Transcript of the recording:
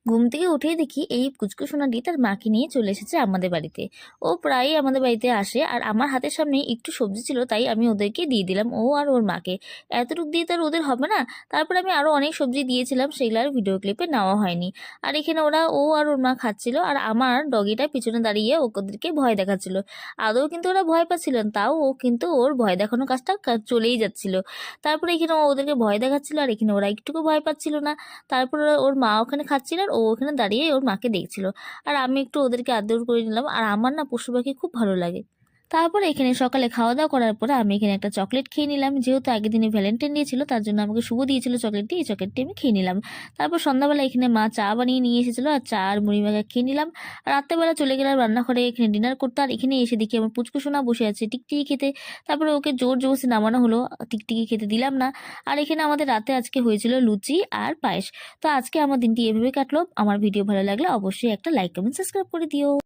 ঘুম থেকে উঠেই দেখি এই পুচকু সোনাটি তার মাকে নিয়ে চলে এসেছে আমাদের বাড়িতে। ও প্রায়ই আমাদের বাড়িতে আসে, আর আমার হাতের সামনে একটু সবজি ছিল, তাই আমি ওদেরকে দিয়ে দিলাম, ও আর ওর মাকে। এতটুকু দিয়ে তো আর ওদের হবে না। তারপর আমি আরো অনেক সবজি দিয়েছিলাম, সেগুলো আর ভিডিও ক্লিপে নেওয়া হয়নি। আর এখানে ও আর ওর মা খাচ্ছিল, আর আমার ডগিটা পিছনে দাঁড়িয়ে ওদেরকে ভয় দেখাচ্ছিল। আদৌ কিন্তু ওরা ভয় পাচ্ছিল না, তাও ও কিন্তু ওর ভয় দেখানো কাজটা চলেই যাচ্ছিল। তারপরে এখানে ও ওদেরকে ভয় দেখাচ্ছিল, আর এখানে ওরা একটুকু ভয় পাচ্ছিল না। তারপর ওর মা ওখানে খাচ্ছিল, আর ও ওখানে দাঁড়িয়ে ওর মাকে দেখছিল। আর আমি একটু ওদেরকে আদর করে নিলাম, আর আমার না পশু পাখি খুব ভালো লাগে। তারপরে এখানে সকালে খাওয়া দাওয়া করার পরে আমি এখানে একটা চকলেট খেয়ে নিলাম, যেহেতু আগের দিনে ভ্যালেন্টাইন ডে ছিল, তার জন্য আমাকে শুভ দিয়েছিল চকলেটটি, এই চকলেটটি আমি খেয়ে নিলাম। তারপর সন্ধ্যাবেলা এখানে মা চা বানিয়ে নিয়ে এসেছিলো, আর চা আর মুড়ি মাখা খেয়ে নিলাম। আর রাত্রেবেলা চলে গেলাম রান্নাঘরে এখানে ডিনার করতে, আর এখানে এসে দেখি আমার পুচকু সোনা বসে আছে টিকটিকি খেতে। তারপরে ওকে জোর জবরদস্তি নামানো হলো, টিকটিকি খেতে দিলাম না। আর এখানে আমাদের রাতে আজকে হয়েছিল লুচি আর পায়েস। তো আজকে আমার দিনটি এভাবে কাটলো। আমার ভিডিও ভালো লাগলে অবশ্যই একটা লাইক কমেন্ট সাবস্ক্রাইব করে দিও।